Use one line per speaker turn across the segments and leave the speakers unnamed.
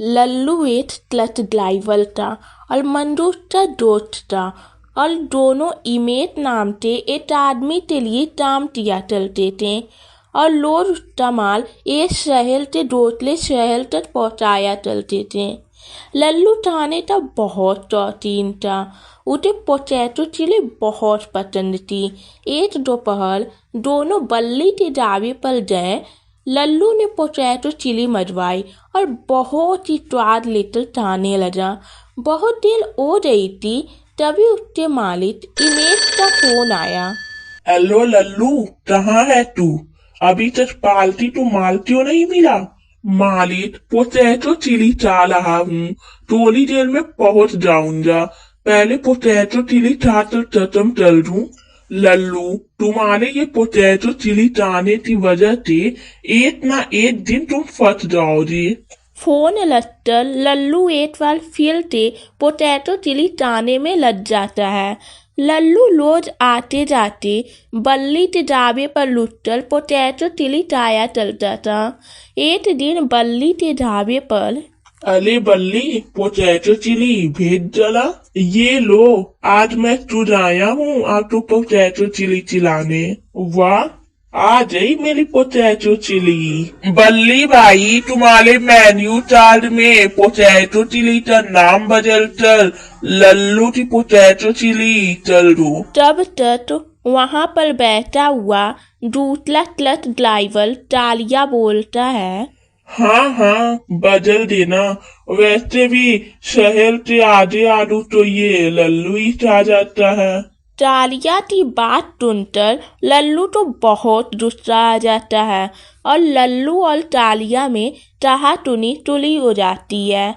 लल्लुवेट तलत ग्लाइवल्टा और मंडूटा डोटटा और दोनों इमेट नामते एक आदमी के लिए टाम टिया टलते थे और लोर टमाल एक शहर ते डोटले शहर तक पहुंचाया टलते थे। लल्लू थाने था बहुत शौकीन था। उसे पोटैटो चिली बहुत पसंद थी। एक दोपहर दोनों बल्ली के ढाबे पर गए। लल्लू ने पोटैटो चिली मरवाई और बहुत ही स्वाद लेकर खाने लगा। बहुत देर हो रही थी तभी उसके मालिक इमेज का फोन आया।
हेलो लल्लू, कहाँ है तू? अभी तक पालती तो माल क्यों नहीं मिला? मालिक, पोटैटो चिली चाह रहा हूँ, थोड़ी देर में पहुँच जाऊंगा। पहले पोटैटो चिली खाकर खत्म कर दूं। लल्लू, तुम्हारे ये पोटैटो चिली चाहने की वजह से एक ना एक दिन तुम फंस जाओगे।
फोन लगकर लल्लू एक बार फिर से पोटैटो चिली खाने में लग जाता है। लल्लू रोज आते जाते बल्ली के ढाबे पर लुटकर पोटैटो चिली खाया चलता था। एक दिन बल्ली के ढाबे पर
अरे बल्ली, पोटैटो चिली भेज जला। ये लो, आज मैं तुझ आया हूँ आपको पोटैटो चिली चिलाने। वाह, आ गई मेरी पोटैटो चिली। बल्ली भाई, तुम्हारे मेन्यू चार्ट में पोटैटो चिली का नाम बदल कर लल्लू की पोटैटो चिली चल दो।
तब तक वहां पर बैठा हुआ दूसरा क्लच ड्राइवर टालिया बोलता है,
हाँ, बदल देना। वैसे भी शहर के आधे आलू तो ये लल्लू ही खा जाता है।
टालिया की बात सुनकर लल्लू तो बहुत गुस्सा आ जाता है और लल्लू और टालिया में टहाटुनी तुली हो जाती है।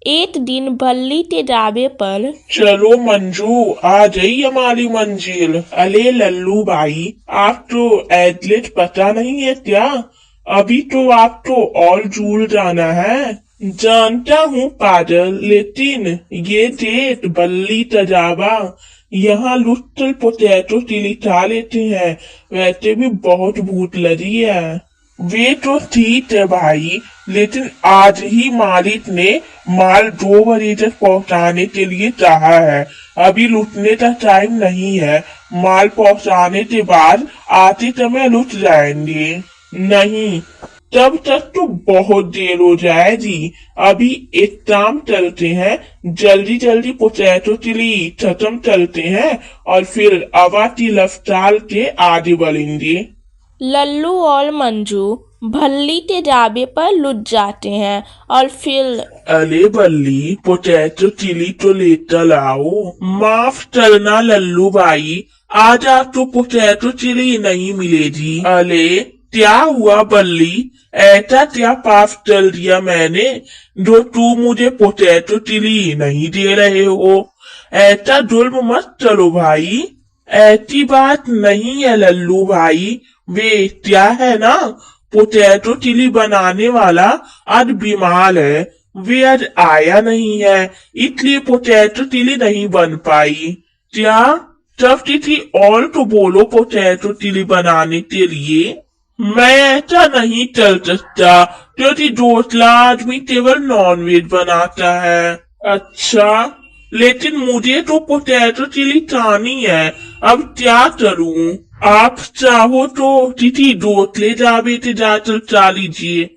एक दिन बल्ली के ढाबे पर
चलो मंजू, आ गई हमारी मंजिल। अरे लल्लू भाई, आप तो एथलीट पता नहीं है क्या? अभी तो आपको और दूर जाना है। जानता हूँ पागल, लेकिन ये डेट बल्ली तजाबा यहाँ लुटल पोटैटो चिली खा लेते हैं। वैसे भी बहुत भूख लगी है। वे तो ठीक है भाई, लेकिन आज ही मालिक ने माल 2 बजे तक पहुँचाने के लिए कहा है। अभी लुटने का टाइम नहीं है। माल पहुँचाने के बाद आते समय लुट जाएंगे। नहीं, तब तक तो बहुत देर हो जाएगी। अभी एक काम चलते हैं, जल्दी जल्दी पोटैटो चिली खत्म चलते हैं और फिर अवा की रफ्तार के आगे बढ़ेंगे।
लल्लू और मंजू भल्ली के ढाबे पर लुट जाते हैं और फिर
अरे बल्ली, पोटैटो चिली तो लेकर आओ। माफ करना लल्लू भाई, आज आपको पोटैटो चिली नहीं मिलेगी। अरे क्या हुआ बल्ली, ऐसा क्या पाप चल दिया मैंने जो तू मुझे पोटैटो चिली नहीं दे रहे हो? ऐसा जुल्म मत चलो भाई। ऐसी बात नहीं है लल्लू भाई, वे क्या है ना, पोटैटो चिली बनाने वाला आज बीमार है। वे आज आया नहीं है, इसलिए पोटैटो चिली नहीं बन पाई। क्या सब किसी और तो बोलो पोटैटो चिली बनाने के लिए। मैं ऐसा नहीं चल सकता क्योंकि दूसरा आदमी केवल नॉनवेज बनाता है। अच्छा, लेकिन मुझे तो पोटैटो चिली खानी है, अब क्या करूं? आप चाहो तो किसी दूसरे ढाबे से जाकर खा लीजिए।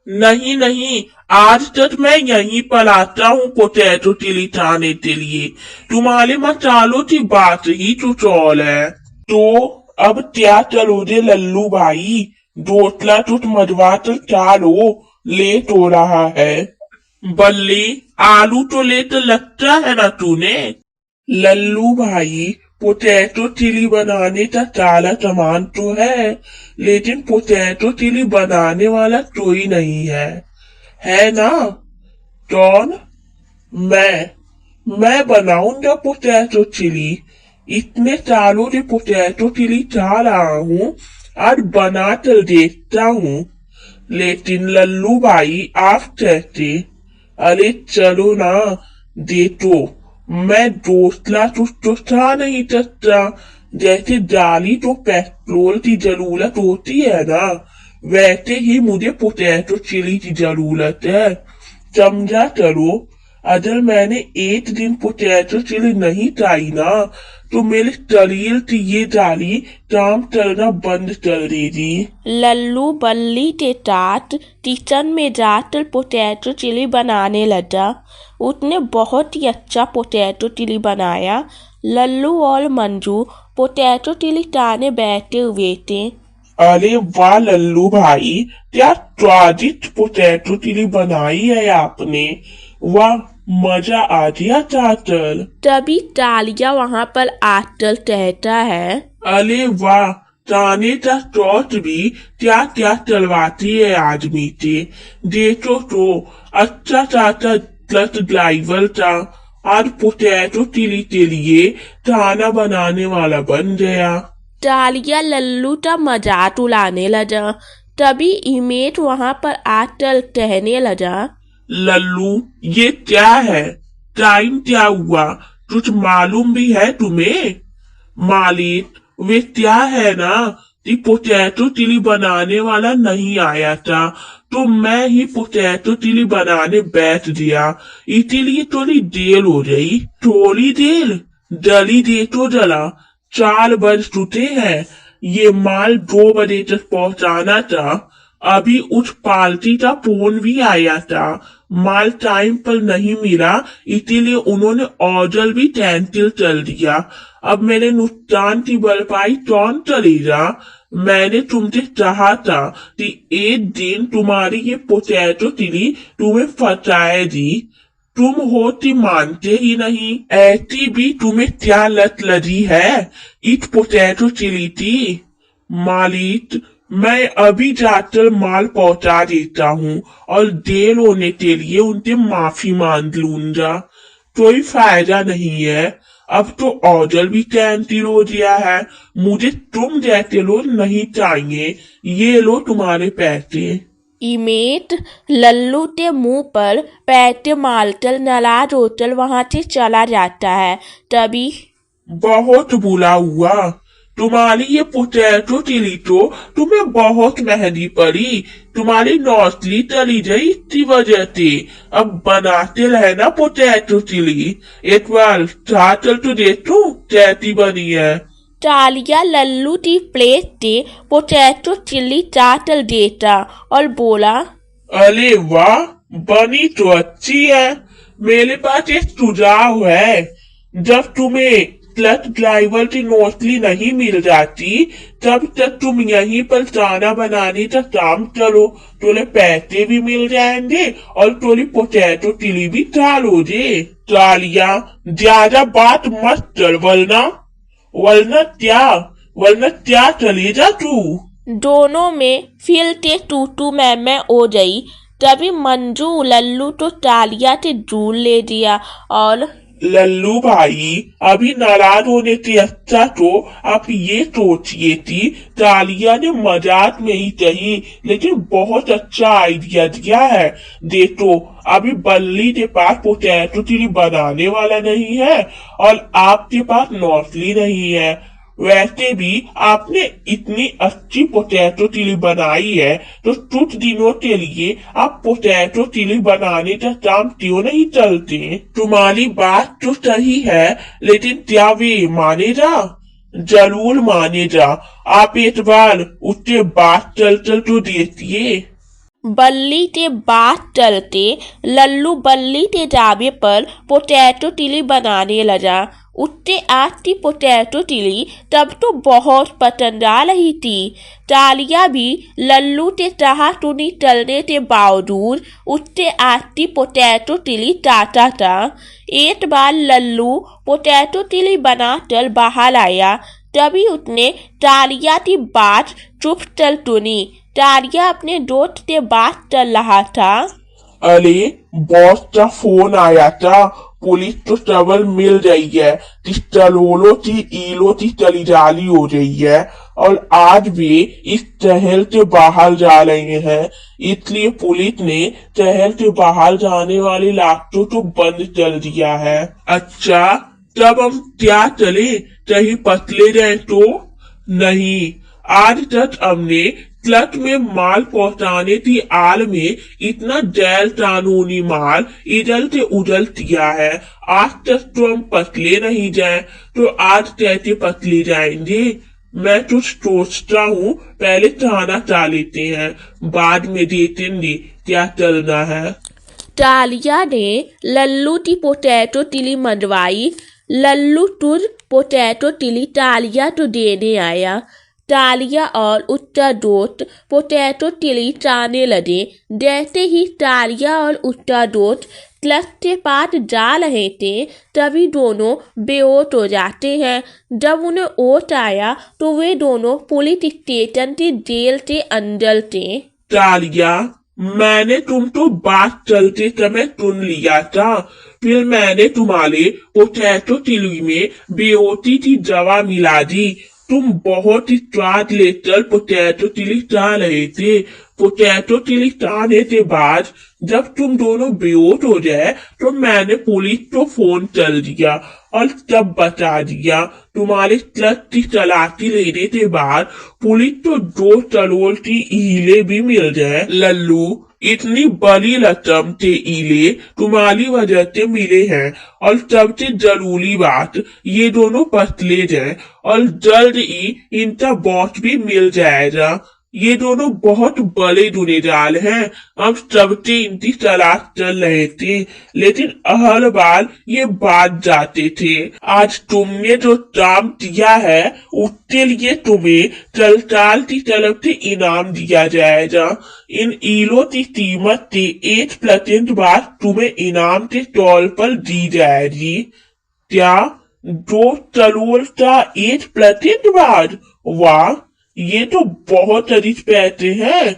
नहीं, आज तक मैं यहीं पर आता हूँ पोटैटो चिली खाने के लिए। तुम्हारे मसालों की बात ही कुछ और है। तो अब क्या करोगे लल्लू भाई? दूसरा टूट मजवा कर क्या लो, लेट हो रहा है। बल्ली, आलू तो लेकर लगता है ना तूने? लल्लू भाई, पोटैटो चिली बनाने का सारा सामान तो है, लेकिन पोटैटो चिली बनाने वाला कोई नहीं है ना? कौन? मैं बनाऊंगा पोटैटो चिली। इतने सालों से पोटैटो चिली खा रहा हूँ, आज बना कर देखता हूँ। लेकिन लल्लू भाई, आप कहते। अरे चलो ना, देखो मैं दूसरा तो था नहीं सकता। जैसे जाली तो पेट्रोल की जरूरत होती है ना, वैसे ही मुझे पोटैटो चिली की जरूरत है। समझा करो, अगर मैंने एक दिन पोटैटो चिली नहीं खाई ना तो मेरे शरीर की ये डाली काम करना बंद कर देगी।
लल्लू बल्ली के साथ किचन में जाकर पोटैटो चिली बनाने लगा। उसने बहुत ही अच्छा पोटैटो चिली बनाया। लल्लू और मंजू पोटैटो चिली खाने बैठे हुए थे।
अरे वाह लल्लू भाई, क्या स्वादिष्ट पोटैटो चिली बनाई है आपने। वाह, मजा आ गया चाचल।
तभी तालिया वहाँ पर आकर कहता है,
अरे वाह, ताने का शॉट भी क्या क्या चलवाती है आदमी से। देखो तो, अच्छा चाचा ट्रक ड्राइवर था, आज पोटैटो चिली के लिए खाना बनाने वाला बन गया।
तालिया लल्लू का मजाक उड़ाने लगा। तभी इमेज वहाँ पर आकर कहने लगा,
लल्लू ये क्या है, टाइम क्या हुआ, कुछ मालूम भी है तुम्हें। मालिक, वे क्या है ना कि पोटैटो चिली बनाने वाला नहीं आया था तो मैं ही पोटैटो चिली बनाने बैठ गया, इसीलिए थोड़ी देर हो गई। थोड़ी देर? जल्दी दे तो जला, 4 बज चुके हैं, ये माल 2 बजे तक पहुंचाना था। अभी उस पार्टी का फोन भी आया था, माल टाइम पर नहीं मिला, इसीलिए उन्होंने ऑर्डर भी कैंसिल कर दिया। अब मेरे नुकसान की भरपाई कौन करेगा। मैंने तुमसे कहा था कि एक दिन तुम्हारी ये पोटैटो चिली तुम्हें फंसाएगी, तुम हो कि मानते ही नहीं। ऐसी भी तुम्हें क्या लत लगी है इस पोटैटो चिली की। मालिक, मैं अभी जाकर माल पहुंचा देता हूँ और देर होने के लिए उनसे माफी मांग लूंगा। कोई फायदा नहीं है, अब तो ऑर्डर भी कैंसिल हो गया है। मुझे तुम जैसे लोग नहीं चाहिए, ये लो तुम्हारे पैसे।
इमेज लल्लू के मुंह पर पैसे मारकर नाराज होकर वहां से चला जाता है। तभी
बहुत बुरा हुआ, तुम्हारी ये पोटैटो चिली तो तुम्हें बहुत महंगी पड़ी, तुम्हारी नौकरी चली गई इसी वजह से। अब बनाते रहना पोटैटो चिली, एक बार चाचल तो देखो कैसी बनी है।
तालिया लल्लू की प्लेट से पोटैटो चिली चाटल देता और बोला,
अरे वाह, बनी तो अच्छी है। मेरे पास एक सुझाव है, जब तुम्हें ट्रक ड्राइवर की नौकरी नहीं मिल जाती तब तक तुम यहीं पर खाना बनाने का काम करो, थोड़े पैसे भी मिल जाएंगे और थोड़ी पोटैटो चिली भी खा लोगे। तालिया, ज्यादा बात मत कर, वरना क्या चलेगा तू।
दोनों में फिर से टूटू मैं हो गई। तभी मंजू लल्लू तो तालिया से दूर ले दिया और
लल्लू भाई, अभी नाराज होने से अच्छा तो आप ये सोचिए थी, तालिया ने मजाक में ही कही लेकिन बहुत अच्छा आइडिया दिया है। देखो, अभी बल्ली के पास पोटैटो चिली बनाने वाला नहीं है और आपके पास नौकरी नहीं है। वैसे भी आपने इतनी अच्छी पोटैटो चिली बनाई है तो कुछ दिनों के लिए आप पोटैटो चिली बनाने का काम क्यों नहीं चलते। तुम्हारी बात तो सही है, लेकिन क्या वे मानेगा? जरूर मानेगा, आप एक बार उससे बात चल तो देखिए।
बल्ली के बात चलते लल्लू बल्ली के ढाबे पर पोटैटो चिली बनाने लगा। उससे आज की पोटैटो चिली तब तो बहुत पसंद आ रही थी। तालिया भी लल्लू के चाह सुनी चलने के बावजूद उससे आज की पोटैटो चिली चाहता था। एक बार लल्लू पोटैटो चिली बनाकर बाहर आया, तभी उसने तालिया की बात चुप चल सुनी। तालिया अपने दोस्त से बात कर रहा था।
अरे बॉस का फोन आया था, पुलिस तो ट्रबल मिल रही है, चलोलो की ईलो की चली हो रही है और आज भी इस शहर से बाहर जा रहे हैं, इसलिए पुलिस ने शहर से बाहर जाने वाले रास्तों को बंद कर दिया है। अच्छा, तब हम क्या चले, कहीं पतले जाए तो? नहीं, आज तक हमने ट्रक में माल पहुंचाने की आल में इतना गैर कानूनी माल इधर से उधर किया है। आज तक तो हम पकड़े नहीं जाए तो आज कैसे पकड़े जाएंगे। मैं तो सोचता हूँ पहले थाना जा लेते हैं, बाद में देखेंगे क्या चलना है।
टालिया ने लल्लू की पोटैटो चिली मंडवाई। लल्लू तुर पोटैटो चिली टालिया तो देने आया। टालिया और उसका दोस्त पोटैटो चिली चाहने लगे। जैसे ही टालिया और उसका दोस्त ट्रक के पास जा रहे थे तभी दोनों बेहोश हो जाते हैं। जब उन्हें होश आया तो वे दोनों पुलिस स्टेशन की जेल के अंदर थे।
टालिया, मैंने तुमको बात चलते समय सुन लिया था, फिर मैंने तुम्हारे पोटैटो चिली में बेहोशी की दवा मिला दी। तुम बहुत ही स्वाद लेकर पोटैटो चिली खा रहे थे। पोटैटो चिली खाने के बाद जब तुम दोनों बेहोश हो जाए तो मैंने पुलिस को फोन कर दिया और तब बता दिया। तुम्हारे ट्रक की तलाशी लेने के बाद पुलिस को 2 करोड़ की हीले भी मिल जाए। लल्लू, इतनी बड़ी रकम के हीले तुम्हारी वजह से मिले हैं और सबसे जरूरी बात ये दोनों पकड़े जाए और जल्द ही इनका बॉस भी मिल जाएगा। ये दोनों बहुत बड़े गुनहगार हैं। हम सबसे इनकी तलाश कर रहे थे लेकिन हर बार ये भाग जाते थे। आज तुमने जो काम किया है उसके लिए तुम्हें सरकार की तरफ से इनाम दिया जाएगा। इन हीलों की कीमत के 1% बाद तुम्हें इनाम के तौर पर दी जाएगी। क्या 2 करोड़ का 1% बाद? वाह, ये तो बहुत अधिक पैसे हैं।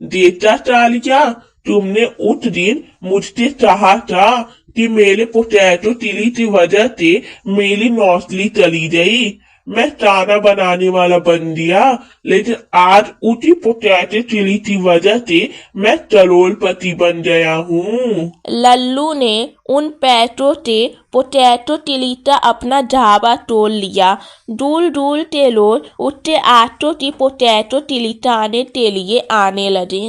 देखा टालिया, तुमने उस दिन मुझसे कहा था कि मेरे पोटैटो चिली की वजह से मेरी नौकरी चली गई, मैं खाना बनाने वाला बन गया, लेकिन आज उसी पोटैटो चिली की वजह से मैं करोड़पति बन गया हूँ।
लल्लू ने उन पैसों से पोटैटो चिली का अपना ढाबा तोड़ लिया। दूर दूर के लोग उसके आटो की पोटैटो चिली खाने के लिए आने लगे।